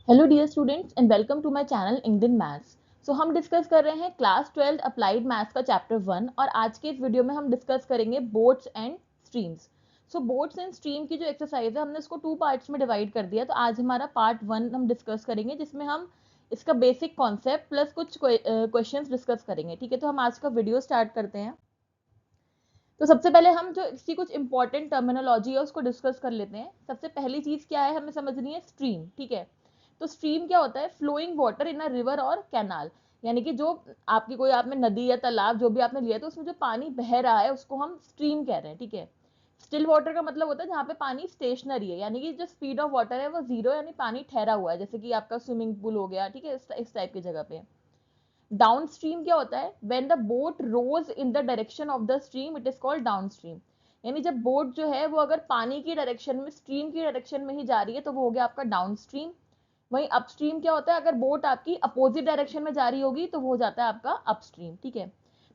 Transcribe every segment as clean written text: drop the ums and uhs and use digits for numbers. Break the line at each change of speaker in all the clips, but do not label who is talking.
Hello dear students and welcome to my channel Indian maths. So हम discuss कर रहे हैं क्लास 12 अप्लाइड मैथ्स का चैप्टर 1 और आज के इस वीडियो में हम डिस्कस करेंगे boats and streams. So boats and stream की जो एक्सरसाइज है हमने इसको 2 पार्ट्स में डिवाइड कर दिया। तो आज हमारा पार्ट 1 हम डिस्कस करेंगे जिसमें हम इसका बेसिक कॉन्सेप्ट प्लस कुछ क्वेश्चंस डिस्कस करेंगे। ठीक है, तो हम आज का वीडियो स्टार्ट करते हैं। तो सबसे पहले हम जो इसकी कुछ इंपॉर्टेंट टर्मिनोलॉजी है उसको डिस्कस कर लेते हैं। सबसे पहली चीज क्या है हमें समझनी है, स्ट्रीम। ठीक है, तो स्ट्रीम क्या होता है? Flowing water in a river और कैनाल, यानी कि जो आपकी कोई आपने नदी या तालाब जो भी आपने लिया तो उसमें जो पानी बह रहा है उसको हम स्ट्रीम कह रहे हैं। ठीक है, स्टिल वाटर का मतलब होता है जहाँ पे पानी स्टेशनरी है, यानी कि जो स्पीड ऑफ वाटर है वो जीरो, यानी पानी ठहरा हुआ है, जैसे कि आपका स्विमिंग पूल हो गया। ठीक है, इस टाइप की जगह पे। डाउन स्ट्रीम क्या होता है? When the boat rows in the direction of the stream it is called downstream, यानी जब बोट जो है वो अगर पानी की डायरेक्शन में, स्ट्रीम की डायरेक्शन में ही जा रही है तो वो हो गया आपका डाउन स्ट्रीम। वहीं अपस्ट्रीम क्या होता है? अगर बोट आपकी अपोजिट डायरेक्शन में जा रही होगी तो वो हो जाता है आपका अपस्ट्रीम। ठीक है,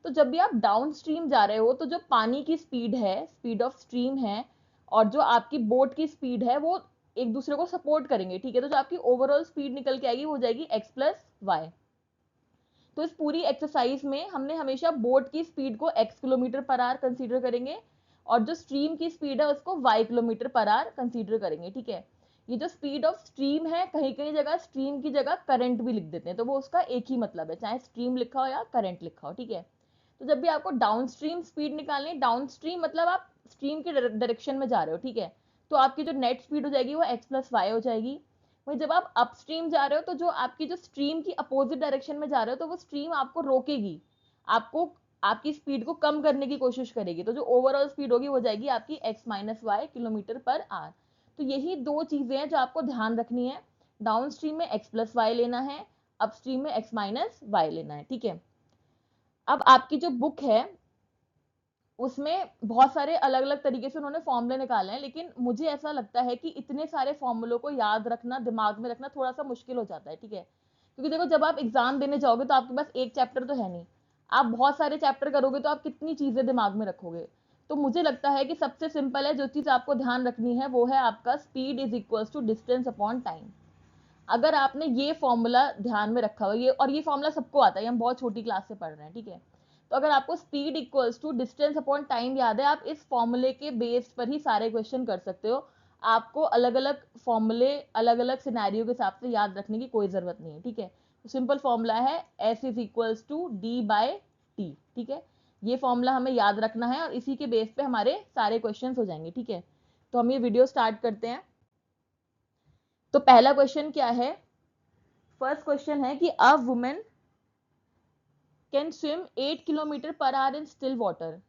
तो जब भी आप डाउन स्ट्रीम जा रहे हो तो जो पानी की स्पीड है, स्पीड ऑफ स्ट्रीम है, और जो आपकी बोट की स्पीड है वो एक दूसरे को सपोर्ट करेंगे। ठीक है, तो जो आपकी ओवरऑल स्पीड निकल के आएगी वो हो जाएगी x प्लस वाई। तो इस पूरी एक्सरसाइज में हमने हमेशा बोट की स्पीड को x kilometre per our consider करेंगे और जो स्ट्रीम की स्पीड है उसको y kilometre per our consider करेंगे। ठीक है, ये जो स्पीड ऑफ स्ट्रीम है, कहीं कहीं जगह स्ट्रीम की जगह करंट भी लिख देते हैं, तो वो उसका एक ही मतलब है, चाहे स्ट्रीम लिखा हो या करंट लिखा हो। ठीक है, तो जब भी आपको डाउन स्ट्रीम स्पीड निकालनी है, डाउन स्ट्रीम मतलब आप स्ट्रीम के डायरेक्शन में जा रहे हो। ठीक है, तो आपकी जो नेट स्पीड हो जाएगी वो x प्लस वाई हो जाएगी। वही जब आप अपस्ट्रीम जा रहे हो तो जो आपकी जो स्ट्रीम की अपोजिट डायरेक्शन में जा रहे हो तो वो स्ट्रीम आपको रोकेगी, आपको आपकी स्पीड को कम करने की कोशिश करेगी, तो जो ओवरऑल स्पीड होगी वो जाएगी आपकी x minus y kilometre per hour. तो यही दो चीजें हैं जो आपको ध्यान रखनी है, डाउन स्ट्रीम में x प्लस वाई लेना है, अपस्ट्रीम में x माइनस वाई लेना है। ठीक है, अब आपकी जो बुक है उसमें बहुत सारे अलग अलग तरीके से उन्होंने फॉर्मूले निकाले हैं, लेकिन मुझे ऐसा लगता है कि इतने सारे फॉर्मूलों को याद रखना, दिमाग में रखना थोड़ा सा मुश्किल हो जाता है। ठीक है, क्योंकि देखो जब आप एग्जाम देने जाओगे तो आपके पास एक चैप्टर तो है नहीं, आप बहुत सारे चैप्टर करोगे तो आप कितनी चीजें दिमाग में रखोगे। तो मुझे लगता है कि सबसे सिंपल है, जो चीज आपको ध्यान रखनी है वो है आपका speed is equal to distance upon time. अगर आपने ये फॉर्मूला ध्यान में रखा हो, ये और ये फॉर्मूला सबको आता है, हम बहुत छोटी क्लास से पढ़ रहे हैं। ठीक है, तो अगर आपको speed equals to distance upon time याद है, आप इस फॉर्मूले के बेस पर ही सारे क्वेश्चन कर सकते हो। आपको अलग अलग फॉर्मूले अलग अलग सिनेरियो के हिसाब से याद रखने की कोई जरूरत नहीं है। ठीक है, तो सिंपल फॉर्मूला है S is equals to D by T. ठीक है, ये फॉर्मूला हमें याद रखना है और इसी के बेस पे हमारे सारे क्वेश्चन हो जाएंगे। ठीक है, तो हम ये वीडियो स्टार्ट करते हैं। तो पहला क्वेश्चन क्या है? फर्स्ट क्वेश्चन है कि a women can swim 8 kilometre per hour in still water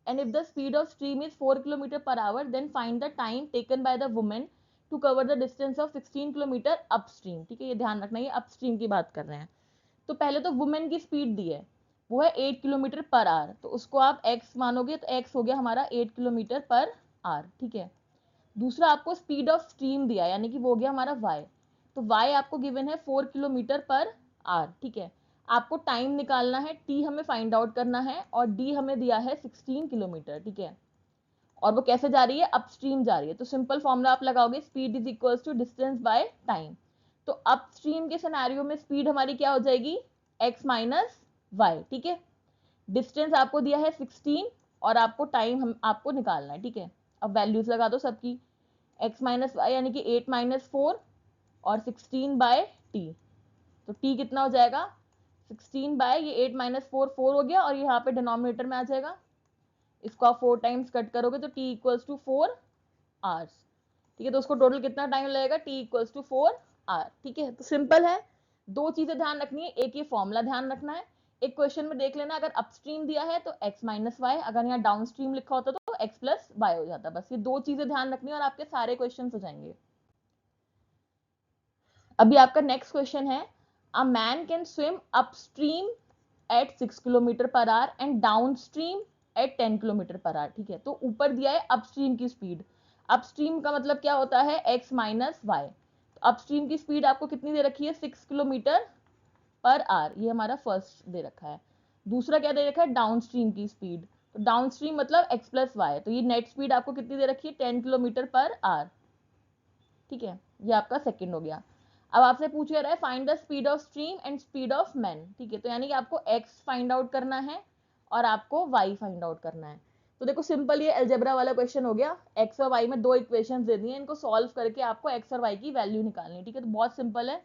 and if the speed of stream is 4 km per hour then find the time taken by the woman to cover the distance of 16 km upstream। ठीक है, ये ध्यान रखना, ये upstream की बात कर रहे हैं। तो पहले तो वुमेन की स्पीड दी है, वो है 8 किलोमीटर पर आवर, तो उसको आप x मानोगे तो x हो गया हमारा 8 किलोमीटर पर आवर। ठीक है, दूसरा आपको स्पीड ऑफ स्ट्रीम दिया यानी कि वो हो गया हमारा y, तो y आपको गिवन है 4 किलोमीटर पर आवर। ठीक है, आपको टाइम निकालना है, t हमें फाइंड आउट करना है और d हमें दिया है 16 किलोमीटर। ठीक है, और वो कैसे जा रही है? अपस्ट्रीम जा रही है, तो सिंपल फॉर्मूला आप लगाओगे, speed is equal to distance by time. तो अपस्ट्रीम के सिनेरियो में स्पीड हमारी क्या हो जाएगी? x minus y. ठीक है, डिस्टेंस आपको दिया है 16 और आपको टाइम हम आपको निकालना है। ठीक है, अब वैल्यूज लगा दो सबकी, x माइनस वाई यानी कि 8 माइनस 4 और 16 बाय टी, तो t कितना हो जाएगा? 16 बाय ये 8 माइनस 4 4 हो गया और यहाँ पे डिनोमिनेटर में आ जाएगा, इसको आप 4 टाइम्स कट करोगे तो t इक्वल्स टू 4 आवर्स। ठीक है, तो उसको टोटल कितना टाइम लगेगा? t equals to 4 hour. ठीक है, तो सिंपल है, दो चीजें ध्यान रखनी है, एक ये फॉर्मूला ध्यान रखना है, एक क्वेश्चन में देख लेना अगर अपस्ट्रीम दिया है तो x माइनस वाई, अगर यहाँ डाउन स्ट्रीम लिखा होता तो x प्लस वाई हो जाता। बस ये दो चीजें ध्यान रखनी है और आपके सारे क्वेश्चन हो जाएंगे। अभी आपका नेक्स्ट क्वेश्चन है, a man can swim upstream at 6 kilometre per hour and downstream at 10 kilometre per hour. ठीक है, तो ऊपर दिया है अपस्ट्रीम की स्पीड, अपस्ट्रीम का मतलब क्या होता है? x minus y. तो अपस्ट्रीम की स्पीड आपको कितनी दे रखी है? 6 किलोमीटर पर आवर, ये हमारा फर्स्ट दे रखा है। दूसरा क्या दे रखा है? डाउन स्ट्रीम की स्पीड, तो डाउन स्ट्रीम मतलब x प्लस वाई, तो ये नेट स्पीड आपको कितनी दे रखी है? 10 किलोमीटर पर आवर। ठीक है, ये आपका सेकेंड हो गया। अब आपसे पूछ रहा है find the speed of stream and speed of man, ठीक है। तो यानी कि आपको x फाइंड आउट करना है और आपको y फाइंड आउट करना है। तो देखो सिंपल ये अलजेब्रा वाला क्वेश्चन हो गया, x और y में दो इक्वेशंस दे दी हैं, इनको सॉल्व करके आपको x और y की वैल्यू निकालनी है, ठीक है। तो बहुत सिंपल है,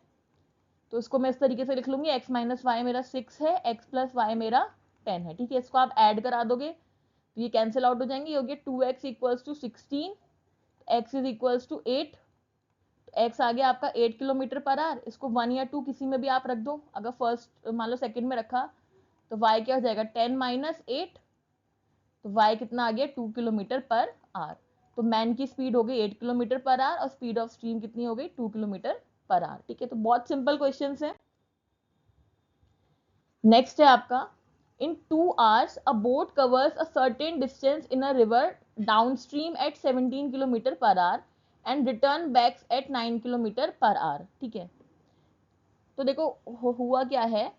तो इसको मैं इस तरीके से लिख लूंगी, x माइनस वाई मेरा 6 है, x प्लस वाई मेरा 10 है, ठीक है। इसको आप ऐड करा दोगे तो ये कैंसिल आउट हो जाएंगे, ये हो गया 2x equals to 16, x is equals to 8, x आ गया आपका 8 किलोमीटर पर आवर। इसको 1 या 2 किसी में भी आप रख दो, अगर फर्स्ट मान लो सेकंड में रखा तो y क्या हो जाएगा 10 माइनस 8, तो y कितना आ गया 2 किलोमीटर पर आवर। तो मैन की स्पीड हो गई 8 किलोमीटर पर आवर और स्पीड ऑफ स्ट्रीम कितनी हो गई 2 किलोमीटर पर आवर, ठीक है। तो बहुत सिंपल क्वेश्चन है। नेक्स्ट है आपका, इन 2 hours a boat covers a certain distance in a river downstream at 17 kilometre per hour and return back at 9 kilometre per hour, ठीक है। तो देखो हुआ क्या है,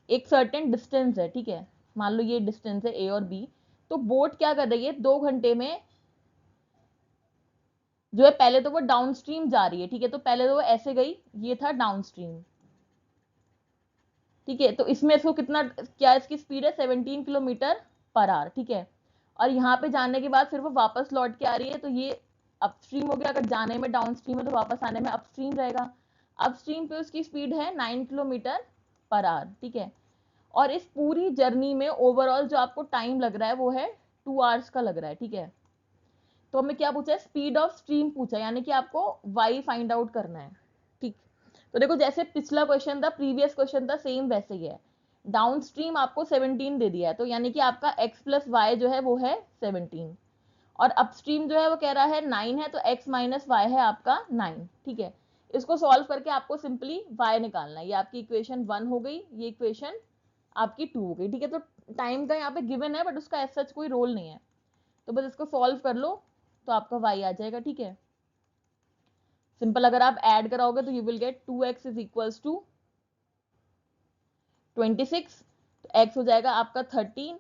एक सर्टेन डिस्टेंस है, ठीक है। मान लो ये डिस्टेंस है ए और बी, तो बोट क्या कर रही है 2 घंटे में जो है, पहले तो वो डाउन स्ट्रीम जा रही है, ठीक है। तो पहले तो वो ऐसे गई, ये था डाउन स्ट्रीम, ठीक है। तो इसमें इसको कितना, क्या इसकी स्पीड है 17 किलोमीटर पर आवर, ठीक है। और यहाँ पे जाने के बाद फिर वो वापस लौट के आ रही है, तो ये अपस्ट्रीम हो गया, अगर जाने में डाउन स्ट्रीम है तो वापस आने में अपस्ट्रीम रहेगा। अपस्ट्रीम पे उसकी स्पीड है 9 किलोमीटर पर आवर, ठीक है। और इस पूरी जर्नी में ओवरऑल जो आपको टाइम लग रहा है वो है 2 hours का लग रहा है, ठीक है। तो हमें क्या पूछा है, स्पीड ऑफ स्ट्रीम पूछा है, यानी कि आपको y फाइंड आउट करना है, ठीक। तो देखो जैसे पिछला क्वेश्चन था, प्रीवियस क्वेश्चन था, सेम वैसे ही है। डाउन स्ट्रीम आपको 17 दे दिया है, तो यानी कि आपका x प्लस वाई जो है वो है 17, और अपस्ट्रीम जो है वो कह रहा है 9 है, तो x माइनस वाई है आपका 9, ठीक है। इसको सॉल्व करके आपको सिंपली y निकालना है, ये आपकी इक्वेशन 1 हो गई, ये इक्वेशन आपकी 2 हो गई, ठीक है। तो टाइम का यहाँ पे गिवन है बट उसका एज सच कोई रोल नहीं है, तो बस इसको सॉल्व कर लो तो आपका y आ जाएगा, ठीक है। सिंपल, अगर आप ऐड कराओगे तो you will get 2x is equals to 26, तो x हो जाएगा आपका 13,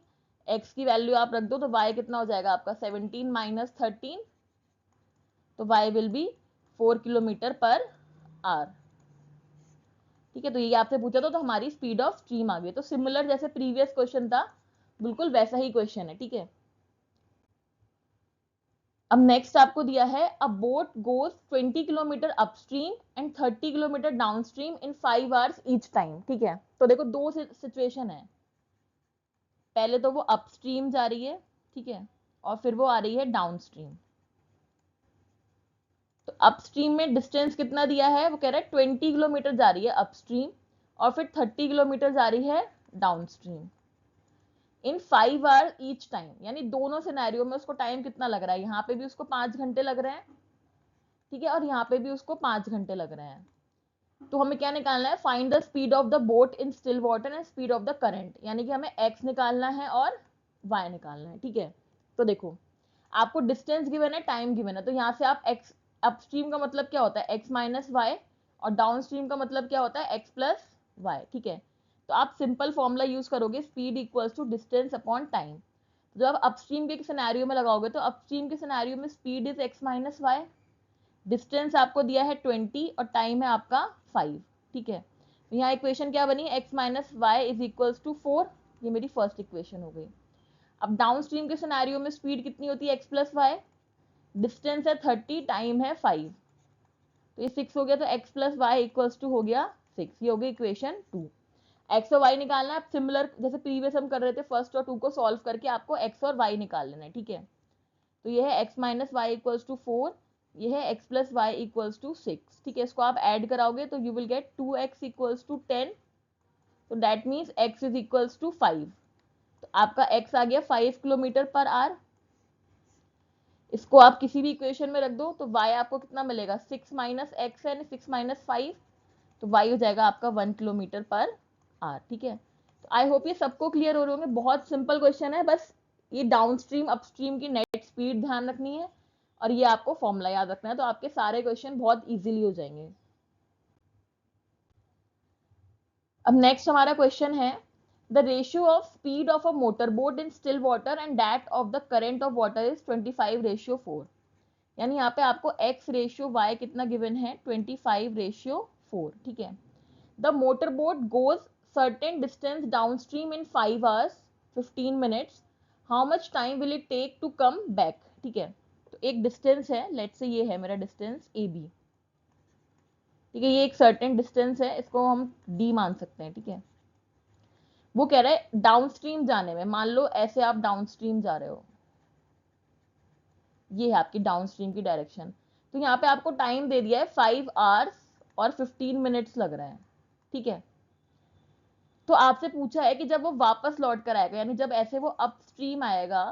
x की वैल्यू आप रख दो तो y कितना हो जाएगा आपका 17 माइनस 13, तो y will be 4 kilometre per hour, ठीक है। तो ये आपसे पूछा था तो हमारी स्पीड ऑफ स्ट्रीम आ गई। तो सिमिलर जैसे प्रीवियस क्वेश्चन था बिल्कुल वैसा ही क्वेश्चन है, ठीक है। अब नेक्स्ट आपको दिया है, a boat goes 20 kilometre upstream and 30 kilometre downstream in 5 hours each time, ठीक है। तो देखो दो सिचुएशन है, पहले तो वो अपस्ट्रीम जा रही है, ठीक है, और फिर वो आ रही है डाउनस्ट्रीम। तो अपस्ट्रीम में डिस्टेंस कितना दिया है, वो कह रहा है 20 किलोमीटर जा रही है अपस्ट्रीम और फिर 30 किलोमीटर जा रही है डाउनस्ट्रीम इन 5 hours ईच टाइम, यानी दोनों सिनेरियो में उसको टाइम कितना लग रहा है, यहाँ पे भी उसको 5 घंटे लग रहे हैं, ठीक है, और यहाँ पे भी उसको 5 घंटे लग रहे हैं। तो हमें क्या निकालना है, find the speed of the boat in still water and speed of the current, यानी कि हमें x निकालना है और y निकालना है, ठीक है। तो देखो आपको डिस्टेंस गिवन है, टाइम गिवन है, तो यहाँ से आप x, अपस्ट्रीम का मतलब क्या होता है x माइनस वाई, और डाउन स्ट्रीम का मतलब क्या होता है x प्लस वाई, ठीक है। तो आप सिंपल फॉर्मूला यूज करोगे, speed equals to distance upon time. जब आप अपस्ट्रीम के सिनेरियो में लगाओगे तो अपस्ट्रीम के सिनेरियो में speed is x minus y, distance आपको दिया है 20 और टाइम है आपका 5, ठीक है। तो यहाँ इक्वेशन क्या बनी, x minus y is equals to 4, ये मेरी फर्स्ट इक्वेशन हो गई। अब डाउन स्ट्रीम के सिनेरियो में स्पीड कितनी होती है x प्लस वाई, डिस्टेंस है 30, टाइम है 5, तो ये 6 हो गया, तो x plus y equals to हो गया 6, ये हो गई इक्वेशन 2। x और y निकालना है, आप सिमिलर जैसे प्रीवियस हम कर रहे थे, फर्स्ट और 2 को सॉल्व करके आपको x और y निकाल लेना है, ठीक है। तो ये है x minus y equals to 4, ये है x plus y equals to 6, ठीक है। इसको आप ऐड कराओगे तो you will get 2x equals to 10, तो that means x is equals to 5, तो आपका x आ गया 5 किलोमीटर पर आवर। इसको आप किसी भी इक्वेशन में रख दो तो y आपको कितना मिलेगा, 6 माइनस एक्स है, 6 माइनस 5, तो y हो जाएगा आपका 1 किलोमीटर पर आवर, ठीक है। तो आई होप ये सबको क्लियर हो रहे होंगे, बहुत सिंपल क्वेश्चन है, बस ये डाउनस्ट्रीम अपस्ट्रीम की नेट स्पीड ध्यान रखनी है और ये आपको फॉर्मूला याद रखना है, तो आपके सारे क्वेश्चन बहुत इजीली हो जाएंगे। अब नेक्स्ट हमारा क्वेश्चन है, the ratio of speed of a motor boat in still water and that of the current of water is 25:4, यानी यहाँ पे आपको x रेशियो y कितना गिवन है, 25:4, ठीक है। The motor boat goes certain distance downstream in 5 hours 15 minutes, how much time will it take to come back, ठीक है। तो एक डिस्टेंस है, लेट्स से ये है मेरा डिस्टेंस ए बी, ठीक है, ये एक सर्टेन डिस्टेंस है, इसको हम d मान सकते हैं, ठीक है। वो कह रहा है डाउन स्ट्रीम जाने में, मान लो ऐसे आप डाउन स्ट्रीम जा रहे हो, ये है आपकी डाउन स्ट्रीम की डायरेक्शन। तो यहाँ पे आपको टाइम दे दिया है 5 hours और 15 minutes लग रहा है, ठीक है। तो आपसे पूछा है कि जब वो वापस लौट कर आएगा, यानी जब ऐसे वो अप स्ट्रीम आएगा,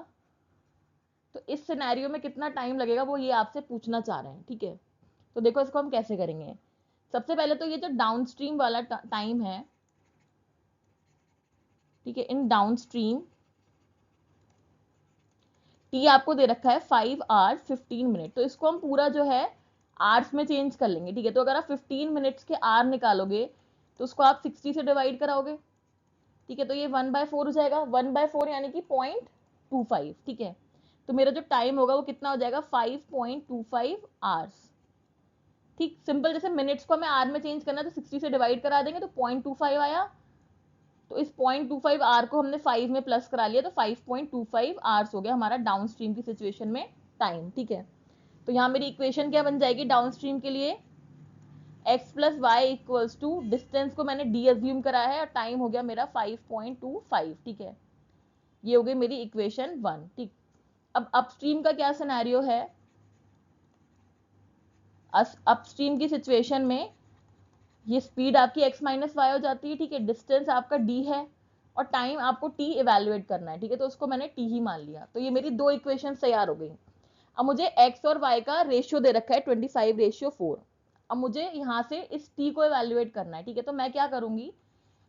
तो इस सिनेरियो में कितना टाइम लगेगा, वो ये आपसे पूछना चाह रहे हैं, ठीक है। तो देखो इसको हम कैसे करेंगे। सबसे पहले तो ये जो डाउन स्ट्रीम वाला टाइम है, ठीक है, इन डाउन स्ट्रीम टी आपको दे रखा है 5 hours 15 minutes, तो इसको हम पूरा जो है आवर्स में चेंज कर लेंगे, ठीक है। तो अगर आप 15 मिनट्स के आर निकालोगे तो उसको आप 60 से डिवाइड कराओगे, ठीक है। तो ये 1/4 हो जाएगा, 1/4 यानी कि 0.25, ठीक है। तो मेरा जो टाइम होगा वो कितना हो जाएगा, 5.25 hours, ठीक। सिंपल, जैसे मिनट्स को हमें आर में चेंज करना है तो 60 से डिवाइड करा देंगे तो 0.25 आया। तो इस 0.25 आर को हमने 5 में प्लस करा लिया, तो 5.25 आवर्स हो गया हमारा डाउन स्ट्रीम की सिचुएशन में टाइम, ठीक है। तो यहाँ मेरी इक्वेशन क्या बन जाएगी डाउन स्ट्रीम के लिए, x plus y equals to, distance को मैंने डी अज्यूम करा है और टाइम हो गया मेरा 5.25, ठीक है। ये हो गई मेरी इक्वेशन 1, ठीक। अब अपस्ट्रीम का क्या सिनेरियो है, अपस्ट्रीम की सिचुएशन में ये स्पीड आपकी x माइनस वाई हो जाती है, ठीक है। डिस्टेंस आपका d है और टाइम आपको t इवेल्युएट करना है, ठीक है। तो उसको मैंने t ही मान लिया, तो ये मेरी दो इक्वेशन तैयार हो गई। अब मुझे x और y का रेशियो दे रखा है 25:4। अब मुझे यहाँ से इस t को इवेल्युएट करना है, ठीक है। तो मैं क्या करूंगी,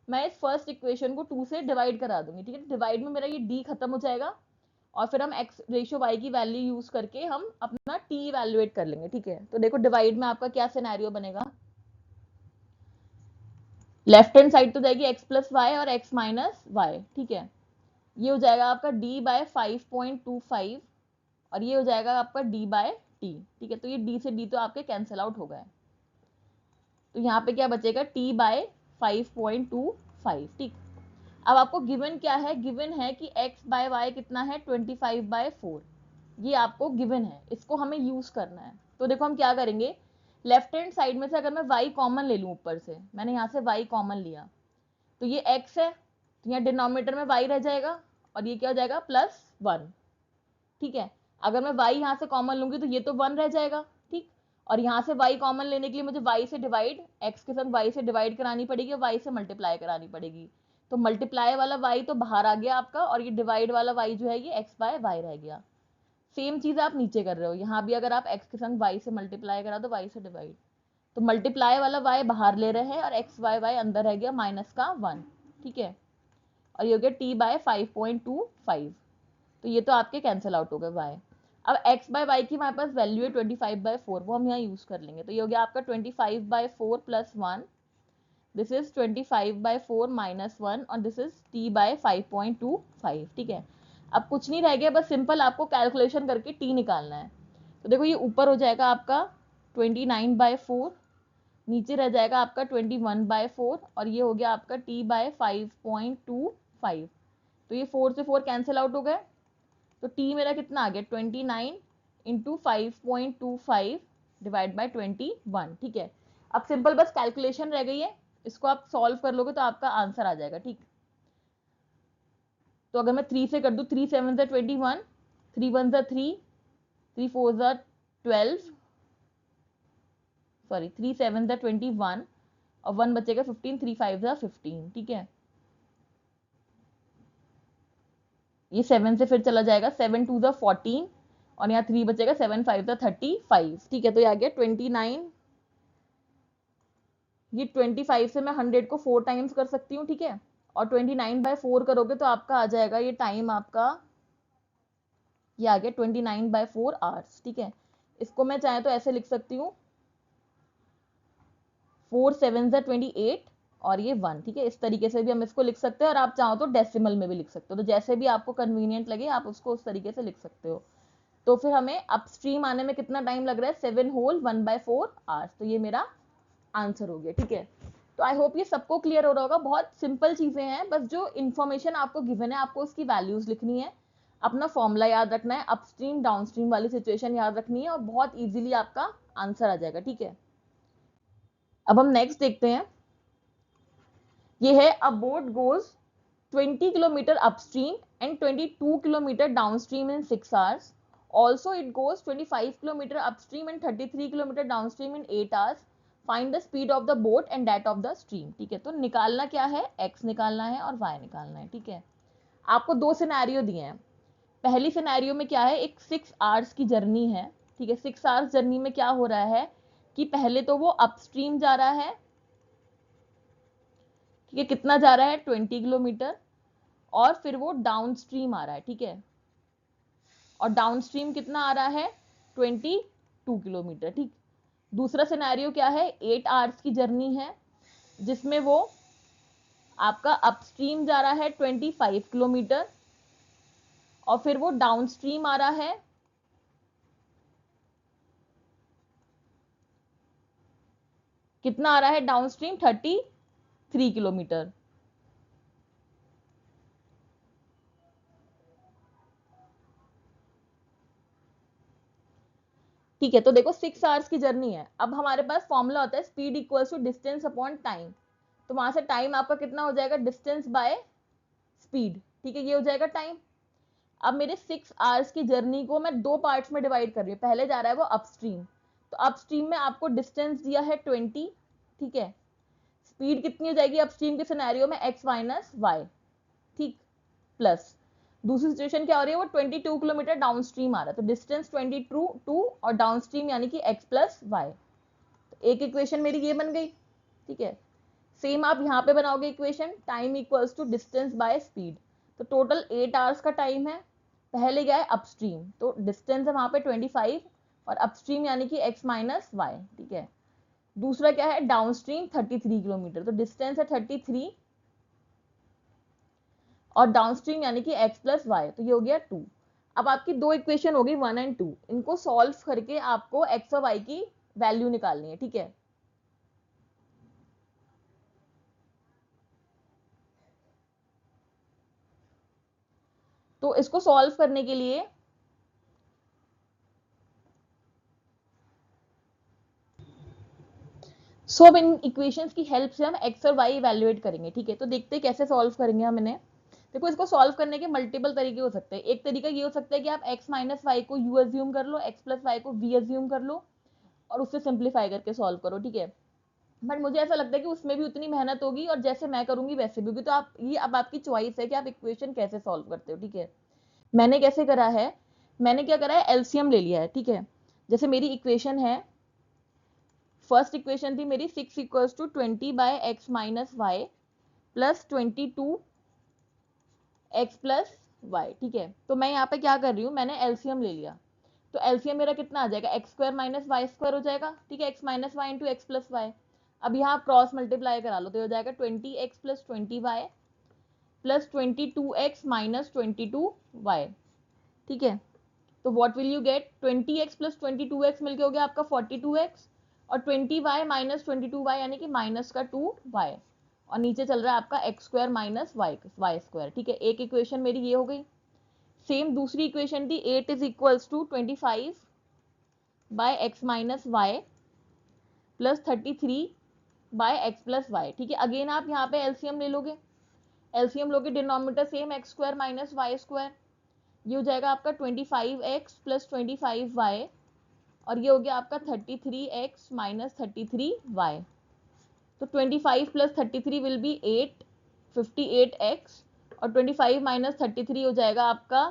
मैं इस फर्स्ट इक्वेशन को 2 से डिवाइड करा दूंगी, ठीक है। डिवाइड में मेरा ये d खत्म हो जाएगा और फिर हम x रेशियो y की वैल्यू यूज करके हम अपना t इवेल्युएट कर लेंगे, ठीक है। तो देखो डिवाइड में आपका क्या सिनेरियो बनेगा, लेफ्ट हैंड साइड तो जाएगी x प्लस वाई और x माइनस वाई, ठीक है। ये हो जाएगा आपका d बाय 5.25 और ये हो जाएगा आपका d बाय टी, ठीक है। तो ये d से d तो आपके कैंसिल आउट हो गए, तो यहाँ पे क्या बचेगा t बाय 5.25, ठीक। अब आपको गिवन क्या है, गिवन है कि x बाय वाई कितना है 25/4, ये आपको गिवन है, इसको हमें यूज करना है। तो देखो हम क्या करेंगे, लेफ्ट हैंड साइड में से अगर मैं y कॉमन ले लूं, ऊपर से मैंने यहाँ से y कॉमन लिया, तो ये x है, तो यहाँ डिनोमिनेटर में y रह जाएगा और ये क्या हो जाएगा +1, ठीक है। अगर मैं y यहाँ से कॉमन लूंगी तो ये तो 1 रह जाएगा, ठीक। और यहाँ से y कॉमन लेने के लिए मुझे y से डिवाइड, x के संग y से डिवाइड करानी पड़ेगी और y से मल्टीप्लाई करानी पड़ेगी। तो मल्टीप्लाई वाला y तो बाहर आ गया आपका और ये डिवाइड वाला y जो है ये x बाय वाई रह गया। सेम चीज आप नीचे कर रहे हो, यहाँ भी अगर आप x के संग y से मल्टीप्लाई करा दो y से डिवाइड, तो मल्टीप्लाई वाला y बाहर ले रहे हैं और x बाय वाई अंदर रह गया -1, ठीक है। और ये हो गया t बाय 5.25, तो ये तो आपके कैंसिल आउट हो गए y। अब x बाय वाई की हमारे पास वैल्यू है 25/4, वो हम यहाँ यूज कर लेंगे, तो ये हो गया आपका 25/4 + 1, दिस इज 25/4 - 1 और दिस इज t बाय 5.25, ठीक है। अब कुछ नहीं रह गया, बस सिंपल आपको कैलकुलेशन करके t निकालना है। तो देखो ये ऊपर हो जाएगा आपका 29/4, नीचे रह जाएगा आपका 21/4 और ये हो गया आपका t बाय 5.25, तो ये 4 से 4 कैंसिल आउट हो गए, तो t मेरा कितना आ गया 29 इंटू 5.25 डिवाइड बाई 21, ठीक है। अब सिंपल बस कैलकुलेशन रह गई है, इसको आप सॉल्व कर लोगे तो आपका आंसर आ जाएगा, ठीक। तो अगर मैं 3 से कर दूं, 3 7 21, 3 1 3, 3 4 12, सॉरी 3 7 21 और 1 बचेगा 15, 3 5 15, ठीक है। ये 7 से फिर चला जाएगा, 7 2 14 और यहाँ 3 बचेगा, 7 5 35, ठीक है। तो ये आ गया 29, ये 25 से मैं 100 को 4 टाइम्स कर सकती हूँ, ठीक है। और 29/4 करोगे तो आपका आ जाएगा ये टाइम आपका, ये आ गया 29/4 आवर्स, ठीक है। इसको मैं चाहे तो ऐसे लिख सकती हूँ 4 7 28 और ये 1, ठीक है। इस तरीके से भी हम इसको लिख सकते हैं और आप चाहो तो डेसिमल में भी लिख सकते हो, तो जैसे भी आपको कन्वीनियंट लगे आप उसको उस तरीके से लिख सकते हो। तो फिर हमें अपस्ट्रीम आने में कितना टाइम लग रहा है, 7 होल 1/4 आवर्स। तो ये मेरा आंसर हो गया, ठीक है। तो आई होप ये सबको क्लियर हो रहा होगा। बहुत सिंपल चीजें हैं, बस जो इन्फॉर्मेशन आपको गिवन है आपको उसकी वैल्यूज लिखनी है, अपना फॉर्मूला याद रखना है, अपस्ट्रीम डाउनस्ट्रीम वाली सिचुएशन याद रखनी है और बहुत इजीली आपका आंसर आ जाएगा, ठीक है। अब हम नेक्स्ट देखते हैं। ये है a boat goes 20 kilometre upstream and 22 kilometer downstream in 6 hours. Also, it goes 25 kilometer upstream and 33 kilometer downstream in 8 hours. Find the speed of the boat and that of the stream. ठीक है, तो निकालना क्या है, x निकालना है और y निकालना है, ठीक है। आपको दो सिनेरियो दिए हैं। पहली सिनेरियो में क्या है, एक 6 आवर्स की जर्नी है, ठीक है। 6 आवर्स जर्नी में क्या हो रहा है कि पहले तो वो अपस्ट्रीम जा रहा है, ठीक है, कितना जा रहा है 20 किलोमीटर, और फिर वो डाउनस्ट्रीम आ रहा है, ठीक है, और डाउनस्ट्रीम कितना आ रहा है 22 किलोमीटर, ठीक। दूसरा सिनेरियो क्या है, 8 आवर्स की जर्नी है जिसमें वो आपका अपस्ट्रीम जा रहा है 25 किलोमीटर और फिर वो डाउनस्ट्रीम आ रहा है कितना आ रहा है डाउनस्ट्रीम 33 किलोमीटर। ठीक है, तो देखो 6 आवर्स की जर्नी है। अब हमारे पास फॉर्मूला होता है speed equals to distance upon time. तो वहां से टाइम आपका कितना हो जाएगा, डिस्टेंस बाय स्पीड, ठीक है, ये हो जाएगा टाइम। अब मेरे 6 आवर्स की जर्नी को मैं दो पार्ट्स में डिवाइड कर रही हूँ। पहले जा रहा है वो अपस्ट्रीम, तो अपस्ट्रीम में आपको डिस्टेंस दिया है 20, ठीक है। स्पीड कितनी हो जाएगी अपस्ट्रीम के सिनेरियो में, x माइनस वाई, ठीक, प्लस दूसरी सिचुएशन क्या हो रही है, वो 22 किलोमीटर डाउनस्ट्रीम आ रहा है, तो डिस्टेंस 22 और डाउनस्ट्रीम यानी कि x प्लस वाई। तो एक इक्वेशन मेरी ये बन गई, ठीक है। सेम आप यहाँ पे बनाओगे equation, time equals to distance by speed. तो टोटल 8 आवर्स का टाइम है। पहले गया है अपस्ट्रीम, तो डिस्टेंस है वहां पे 25 और अपस्ट्रीम यानी कि x माइनस वाई, ठीक है। दूसरा क्या है डाउनस्ट्रीम 33 किलोमीटर, तो डिस्टेंस है 33 और डाउनस्ट्रीम यानी कि x प्लस वाई, तो ये हो गया 2। अब आपकी दो इक्वेशन होगी 1 एंड 2, इनको सॉल्व करके आपको x और y की वैल्यू निकालनी है, ठीक है। तो इसको सॉल्व करने के लिए सो अब इन इक्वेशंस की हेल्प से हम x और y इवेल्युएट करेंगे, ठीक है। तो देखते हैं कैसे सॉल्व करेंगे हम इन्हें। देखो इसको सॉल्व करने के मल्टीपल तरीके हो सकते हैं। एक तरीका ये हो सकता है कि आप x माइनस वाई को u अज्यूम कर लो, x प्लस वाई को v अज्यूम कर लो और उससे सिंप्लीफाई करके सॉल्व करो, ठीक है। बट मुझे ऐसा लगता है कि उसमें भी उतनी मेहनत होगी और जैसे मैं करूंगी वैसे भी होगी। तो आप ये अब आपकी चॉइस है कि आप इक्वेशन कैसे सॉल्व करते हो, ठीक है। मैंने कैसे करा है, मैंने क्या करा है, एलसीएम ले लिया है, ठीक है। जैसे मेरी इक्वेशन है, फर्स्ट इक्वेशन थी मेरी 6 equals to 20 by x minus y plus 22 x plus y, ठीक है। तो मैं यहाँ पे क्या कर रही हूँ, मैंने एलसीएम ले लिया। तो एलसीएम मेरा कितना आ जाएगा, x square minus y square हो जाएगा, ठीक है, x minus y into x plus y. अब यहाँ क्रॉस मल्टीप्लाई करा लो तो हो जाएगा 20x plus 20y plus 22x minus 22y, ठीक है। तो what will you get, 20x plus 22x मिलके हो गया आपका 42x और 20y माइनस 22y यानी कि माइनस का 2y और नीचे चल रहा है आपका x square minus y square, ठीक है। एक इक्वेशन मेरी ये हो गई। सेम दूसरी इक्वेशन थी 8 is equals to 25 by x minus y plus 33 by x plus y, ठीक है। अगेन आप यहाँ पे एलसीएम ले लोगे, एलसीएम लोगे, denominator same x square minus y square, ये हो जाएगा आपका 25x प्लस 25y और ये हो गया आपका 33x माइनस 33y। तो 25 प्लस 33 विल बी 8, 58x और 25 माइनस 33 हो जाएगा आपका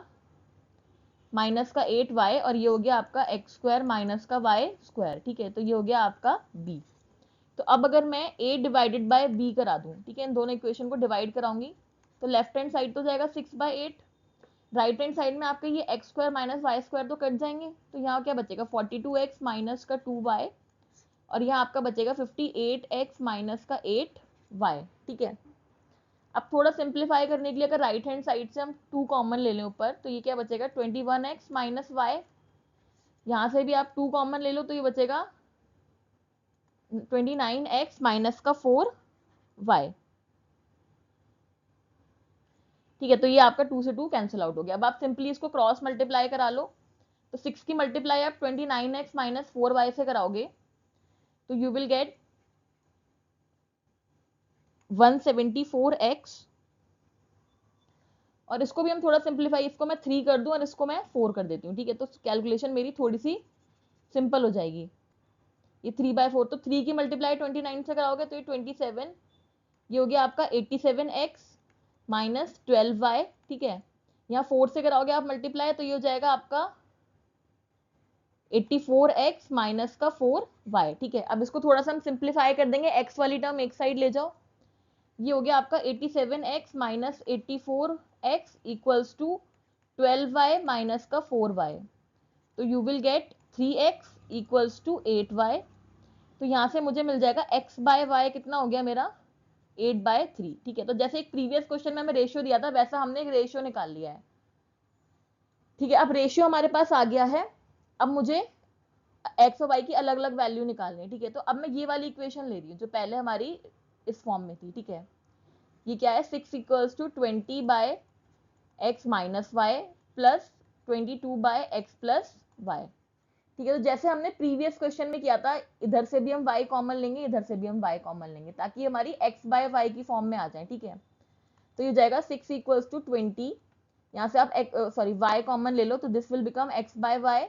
माइनस का 8y और ये हो गया आपका एक्स स्क्वायर माइनस का वाई स्क्वायर, ठीक है। तो ये हो गया आपका b। तो अब अगर मैं a डिवाइडेड बाय b करा दूं, ठीक है, इन दोनों इक्वेशन को डिवाइड कराऊंगी तो लेफ्ट हैंड साइड तो जाएगा 6/8, राइट हैंड साइड में आपके ये x square minus y square तो कट जाएंगे, तो यहाँ क्या बचेगा 42x माइनस का 2y और यहाँ आपका बचेगा 58x माइनस का 8y, ठीक है। अब थोड़ा सिंप्लीफाई करने के लिए अगर राइट हैंड साइड से हम 2 कॉमन ले लें ऊपर तो ये क्या बचेगा 21x माइनस वाई यहां से भी आप 2 कॉमन ले लो तो ये बचेगा 29x माइनस का 4y। ठीक है, तो ये आपका 2 से 2 कैंसिल आउट हो गया। अब आप सिंपली इसको क्रॉस मल्टीप्लाई करा लो, तो 6 की मल्टीप्लाई आप 29x माइनस 4y से कराओगे तो यू विल गेट 174x, और इसको भी हम थोड़ा सिंप्लीफाई, इसको मैं 3 कर दूं और इसको मैं 4 कर देती हूँ। ठीक है, तो कैलकुलेशन मेरी थोड़ी सी सिंपल हो जाएगी। ये 3/4, तो 3 की मल्टीप्लाई 29 से कराओगे तो ये 27, ये हो गया आपका 87x माइनस 12y। ठीक है, यहाँ 4 से कराओगे आप मल्टीप्लाई तो ये हो जाएगा आपका 84x माइनस का 4y। ठीक है, अब इसको थोड़ा सा हम सिंप्लीफाई कर देंगे, x वाली टर्म एक साइड ले जाओ, ये हो गया आपका 87x minus 84x equals to 12y minus का 4y, तो you will get 3x equals to 8y। तो यहाँ से मुझे मिल जाएगा x बाय वाई कितना हो गया मेरा 8/3। ठीक है, तो जैसे एक प्रीवियस क्वेश्चन में हमें रेशियो दिया था वैसा हमने एक रेशियो निकाल लिया है। ठीक है, अब रेशियो हमारे पास आ गया है, अब मुझे एक्स और वाई की अलग अलग वैल्यू निकालनी है। ठीक है, तो अब मैं ये वाली इक्वेशन ले रही हूँ जो पहले हमारी इस फॉर्म में थी। ठीक है, ये क्या है 6 equals to 20/x minus y plus 22/x plus y. ठीक है, तो जैसे हमने प्रीवियस क्वेश्चन में किया था, इधर से भी हम y कॉमन लेंगे, इधर से भी हम y कॉमन लेंगे ताकि हमारी x बाय वाई की फॉर्म में आ जाए। ठीक है, तो ये जाएगा 6 इक्वल्स टू 20, यहाँ से आप y कॉमन ले लो तो this will become x by y,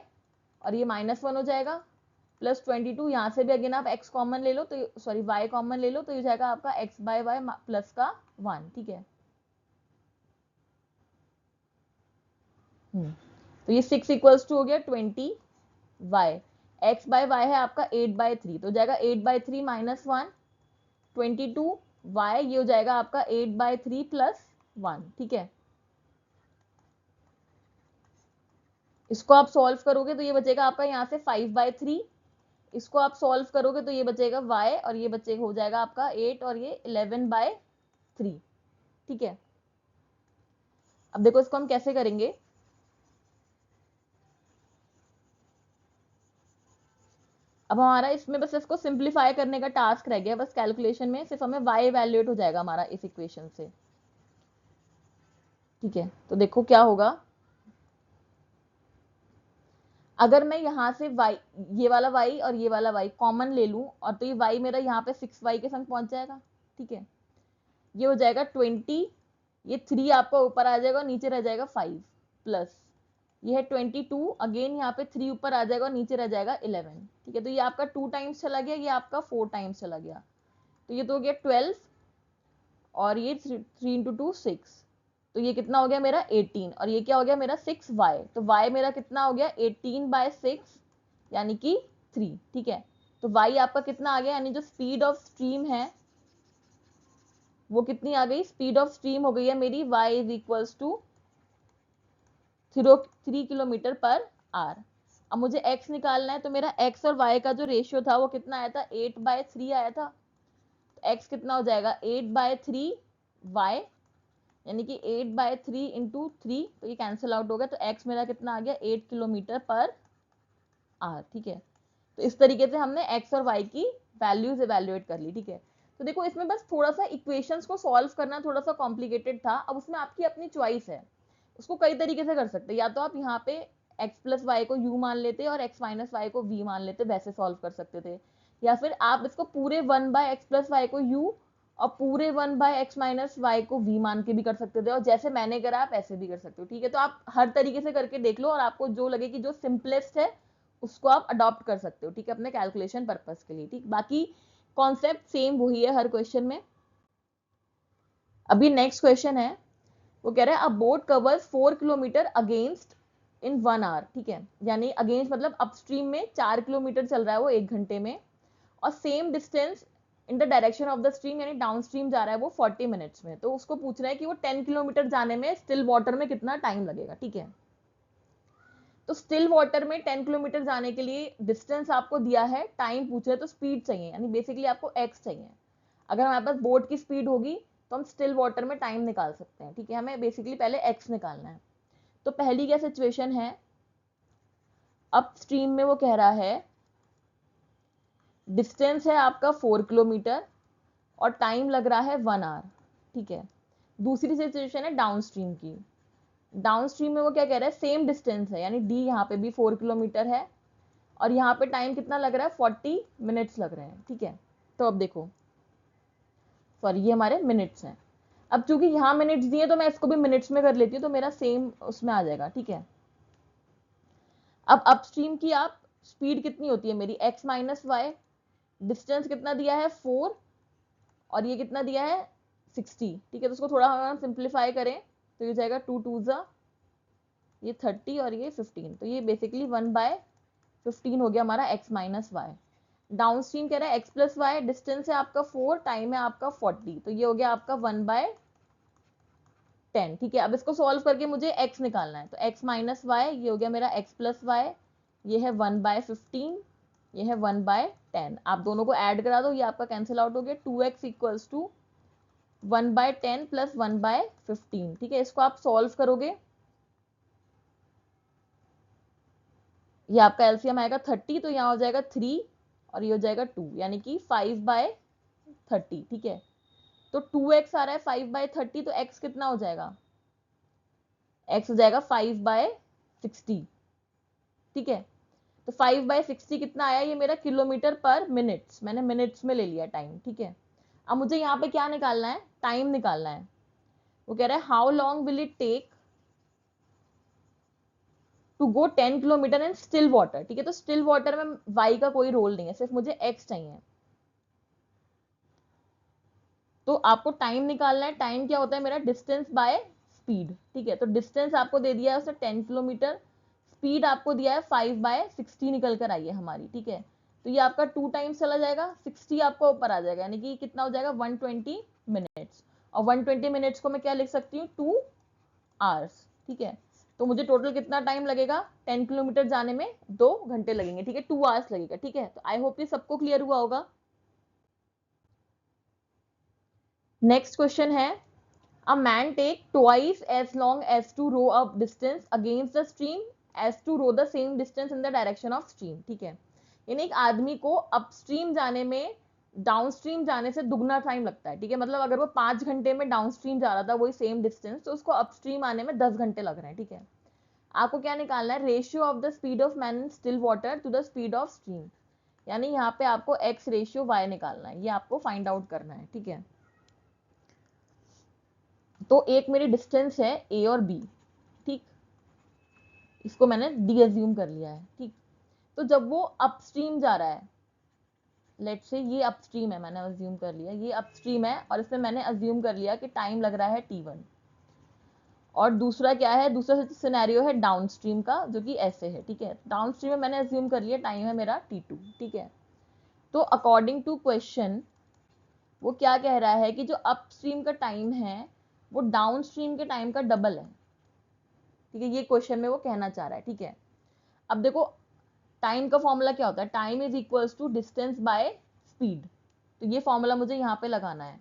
और ये -1 हो जाएगा, प्लस 22, यहाँ से भी अगेन आप x कॉमन ले लो तो y कॉमन ले लो तो ये जाएगा आपका x बाय वाई प्लस का 1। ठीक है, तो ये 6 इक्वल्स टू हो गया 20y, x बाय वाई है आपका 8/3, तो जाएगा 8/3 माइनस 1, 22y, ये हो जाएगा आपका 8/3 प्लस 1। ठीक है, इसको आप सॉल्व करोगे तो ये बचेगा आपका यहाँ से 5/3, इसको आप सॉल्व करोगे तो ये बचेगा y, और ये बचेगा हो जाएगा आपका 8 और ये 11/3। ठीक है, अब देखो इसको हम कैसे करेंगे। अब हमारा इसमें बस इसको सिंप्लीफाई करने का टास्क रह गया, बस कैलकुलेशन में सिर्फ हमें y वैल्यूएट हो जाएगा हमारा इस इक्वेशन से। ठीक है, तो देखो क्या होगा, अगर मैं यहाँ से y, ये वाला y और ये वाला y कॉमन ले लूं, और तो ये y मेरा यहाँ पे 6y के संग पहुंच जाएगा। ठीक है, ये हो जाएगा 20, ये 3 आपका ऊपर आ जाएगा और नीचे रह जाएगा 5, प्लस ये है 22, अगेन यहाँ पे 3 ऊपर आ जाएगा और नीचे रह जाएगा 11। ठीक है, तो ये आपका 2 टाइम्स चला गया, ये आपका 4 टाइम्स चला गया, तो ये तो हो गया 12, और ये 3 इंटू 2 6, तो ये कितना हो गया मेरा 18, और ये क्या हो गया मेरा 6y, तो y मेरा कितना हो गया 18/6 यानी कि 3। ठीक है, तो y आपका कितना आ गया, यानी जो स्पीड ऑफ स्ट्रीम है वो कितनी आ गई, स्पीड ऑफ स्ट्रीम हो गई है मेरी y is equals to 3 kilometre per hour. अब मुझे x निकालना है, तो मेरा x और y का जो रेशियो था वो कितना आया था 8/3 आया था, तो x कितना हो जाएगा 8/3y, यानी कि 8/3 इंटू 3, तो ये कैंसिल आउट हो गया, तो x मेरा कितना आ गया 8 किलोमीटर पर आवर। ठीक है, तो इस तरीके से हमने x और y की वैल्यूज इवेल्युएट कर ली। ठीक है, तो देखो इसमें बस थोड़ा सा इक्वेशंस को सॉल्व करना थोड़ा सा कॉम्प्लिकेटेड था, अब उसमें आपकी अपनी चॉइस है, उसको कई तरीके से कर सकते हैं, या तो आप यहाँ पे x प्लस वाई को u मान लेते और x माइनस वाई को v मान लेते, वैसे सॉल्व कर सकते थे, या फिर आप इसको पूरे 1/x प्लस वाई को u और पूरे 1/x माइनस वाई को v मान के भी कर सकते थे, और जैसे मैंने करा आप ऐसे भी कर सकते हो। ठीक है, तो आप हर तरीके से करके देख लो और आपको जो लगे कि जो सिंपलेस्ट है उसको आप अडॉप्ट कर सकते हो। ठीक है, अपने कैलकुलेशन पर्पस के लिए। ठीक, बाकी कॉन्सेप्ट सेम वही है हर क्वेश्चन में। अभी नेक्स्ट क्वेश्चन है, वो कह रहा है a boat covers 4 kilometre against in 1 hour. ठीक है, यानी अगेंस्ट मतलब अपस्ट्रीम में 4 किलोमीटर चल रहा है वो 1 घंटे में, और same distance in the direction of the stream यानी डाउन स्ट्रीम जा रहा है वो 40 मिनट्स में। तो उसको पूछ रहा है कि वो 10 किलोमीटर जाने में स्टिल वाटर में कितना टाइम लगेगा। ठीक है, तो स्टिल वाटर में 10 किलोमीटर जाने के लिए डिस्टेंस आपको दिया है, टाइम पूछ रहे तो स्पीड चाहिए, यानी बेसिकली आपको एक्स चाहिए। अगर हमारे पास बोट की स्पीड होगी तो हम स्टिल वाटर में टाइम निकाल सकते हैं। ठीक है, हमें बेसिकली पहले एक्स निकालना है। तो पहली क्या सिचुएशन है, अप स्ट्रीम में वो कह रहा है डिस्टेंस है आपका 4 किलोमीटर और टाइम लग रहा है 1 आवर, ठीक है। दूसरी सिचुएशन है डाउन स्ट्रीम की। डाउन स्ट्रीम में वो क्या कह रहा है, सेम डिस्टेंस है, यानी डी यहाँ पे भी 4 किलोमीटर है और यहाँ पे टाइम कितना लग रहा है, 40 मिनट्स लग रहे हैं, ठीक है। तो अब देखो, सॉरी ये हमारे मिनट्स हैं। अब चूंकि यहाँ मिनट्स दिए तो मैं इसको भी मिनट्स में कर लेती हूँ, तो मेरा सेम उसमें आ जाएगा, ठीक है। अब अपस्ट्रीम की आप स्पीड कितनी होती है मेरी, x माइनस वाई, डिस्टेंस कितना दिया है 4 और ये कितना दिया है 60, ठीक है। तो उसको थोड़ा हम सिंप्लीफाई करें तो ये जाएगा 2 2 जा, ये 30 और ये 15, तो ये बेसिकली 1/15 हो गया हमारा x minus y. Downstream कह रहा है x प्लस वाई, डिस्टेंस है आपका 4, टाइम है आपका 40, तो ये हो गया आपका 1/10, ठीक है। अब इसको सॉल्व करके मुझे x निकालना है, तो x माइनस वाई, ये हो गया मेरा x प्लस वाई, ये है 1/15, ये है 1/10। आप दोनों को ऐड करा दो, ये आपका कैंसिल आउट हो गया, 2x इक्वल्स टू 1/10 प्लस 1/15, ठीक है। इसको आप सॉल्व करोगे, ये आपका एलसीएम आएगा 30, तो यहाँ हो जाएगा 3 और ये हो जाएगा 2, यानी कि 5/30, ठीक है। तो 2x आ रहा है 5/30, तो x कितना हो जाएगा, x हो जाएगा 5/60, ठीक है। तो 5/60 कितना आया, ये मेरा किलोमीटर पर मिनट्स, मैंने मिनट्स में ले लिया टाइम, ठीक है। अब मुझे यहाँ पे क्या निकालना है, टाइम निकालना है। वो कह रहा है how long will it take to go 10 kilometre in still water, ठीक है। तो स्टिल वाटर में y का कोई रोल नहीं है, सिर्फ मुझे x चाहिए। तो आपको टाइम निकालना है, टाइम क्या होता है मेरा, डिस्टेंस बाय स्पीड, ठीक है। तो डिस्टेंस आपको दे दिया है उसने 10 किलोमीटर, स्पीड आपको दिया है 5/60 निकल कर आई है हमारी, ठीक है। तो ये आपका 2 टाइम्स चला जाएगा, 60 आपका ऊपर आ जाएगा, यानी कि कितना हो जाएगा 120 मिनट्स, और 120 मिनट्स को मैं क्या लिख सकती हूँ, 2 आवर्स, ठीक है। तो मुझे टोटल कितना टाइम लगेगा, 10 किलोमीटर जाने में 2 घंटे लगेंगे, ठीक है, 2 आवर्स लगेगा, ठीक है। तो आई होप ये सबको क्लियर हुआ होगा। नेक्स्ट क्वेश्चन है, a man take twice as long as to row a distance against the stream as to row the same distance in the direction of stream, ठीक है। यानी एक आदमी को अपस्ट्रीम जाने में डाउनस्ट्रीम जाने से दुगना टाइम लगता है, ठीक है। मतलब अगर वो 5 घंटे में डाउनस्ट्रीम जा रहा था वही सेम डिस्टेंस, तो उसको अपस्ट्रीम आने में 10 घंटे लग रहे हैं, ठीक है। आपको क्या निकालना है, ratio of the speed of man in still water to the speed of stream, यानी यहाँ पे आपको x रेशियो y निकालना है, ये आपको फाइंड आउट करना है, ठीक है। तो एक मेरी डिस्टेंस है a और b, ठीक, इसको मैंने डी अज्यूम कर लिया है, ठीक। तो जब वो अपस्ट्रीम जा रहा है, लेट्स से ये अपस्ट्रीम है, मैंने अज्यूम कर लिया ये अपस्ट्रीम है, और इसमें मैंने अज्यूम कर लिया कि टाइम लग रहा है t1। और दूसरा क्या है, दूसरा सिनेरियो है डाउनस्ट्रीम का, जो कि ऐसे है, ठीक है। डाउनस्ट्रीम में मैंने अज्यूम कर लिया टाइम है मेरा t2, ठीक है। तो अकॉर्डिंग टू क्वेश्चन वो क्या कह रहा है कि जो अपस्ट्रीम का टाइम है वो डाउनस्ट्रीम के टाइम का डबल है, ठीक है। ये क्वेश्चन में वो कहना चाह रहा है, ठीक है। अब देखो टाइम का फॉर्मूला क्या होता है, time is equals to distance by speed, तो ये फॉर्मूला मुझे यहाँ पे लगाना है,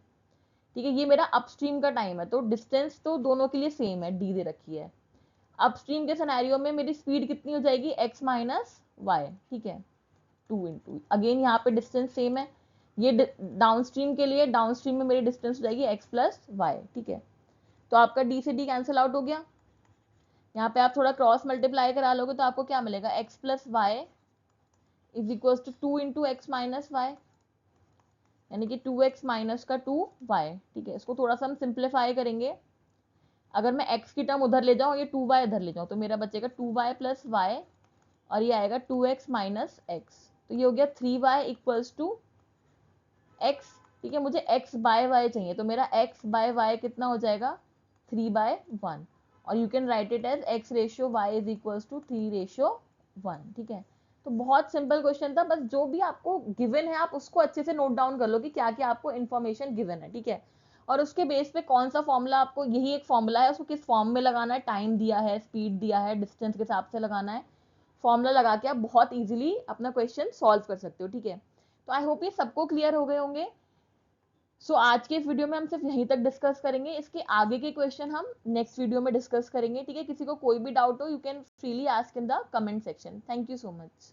ठीक है। ये मेरा अपस्ट्रीम का टाइम है, तो डिस्टेंस तो दोनों के लिए सेम है, डी दे रखी है। अपस्ट्रीम के सिनेरियो में मेरी स्पीड कितनी हो जाएगी, एक्स माइनस वाई, ठीक है, 2 इंटू, अगेन यहाँ पे डिस्टेंस सेम है। ये डाउनस्ट्रीम के लिए, डाउनस्ट्रीम में मेरी डिस्टेंस हो जाएगी एक्स प्लस वाई, ठीक है। तो आपका डी से डी कैंसिल आउट हो गया, यहाँ पे आप थोड़ा क्रॉस मल्टीप्लाई करा लोगे तो आपको क्या मिलेगा, x plus y is equal to 2 into x minus y, यानी कि 2x माइनस का 2y, ठीक है। इसको थोड़ा सा हम सिंप्लीफाई करेंगे, अगर मैं x की टर्म उधर ले जाऊँ, ये 2y इधर ले जाऊँ, तो मेरा बचेगा 2y प्लस वाई, और ये आएगा 2x माइनस एक्स, तो ये हो गया 3y इक्वल्स टू x, ठीक है। मुझे x बाय y चाहिए, तो मेरा x बाय y कितना हो जाएगा, 3/1, और you can write it as x ratio y is equals to 3:1, ठीक है। तो बहुत सिंपल क्वेश्चन था, बस जो भी आपको गिवन है आप उसको अच्छे से नोट डाउन कर लो कि क्या क्या आपको इन्फॉर्मेशन गिवन है, ठीक है। और उसके बेस पे कौन सा फॉर्मूला, आपको यही एक फॉर्मूला है, उसको किस फॉर्म में लगाना है, टाइम दिया है, स्पीड दिया है, डिस्टेंस के हिसाब से लगाना है, फॉर्मूला लगा के आप बहुत इजीली अपना क्वेश्चन सॉल्व कर सकते हो, ठीक है। तो आई होप ये सबको क्लियर हो गए होंगे। सो आज के इस वीडियो में हम सिर्फ यहीं तक डिस्कस करेंगे, इसके आगे के क्वेश्चन हम नेक्स्ट वीडियो में डिस्कस करेंगे, ठीक है। किसी को कोई भी डाउट हो, you can freely ask in the comment section. Thank you so much.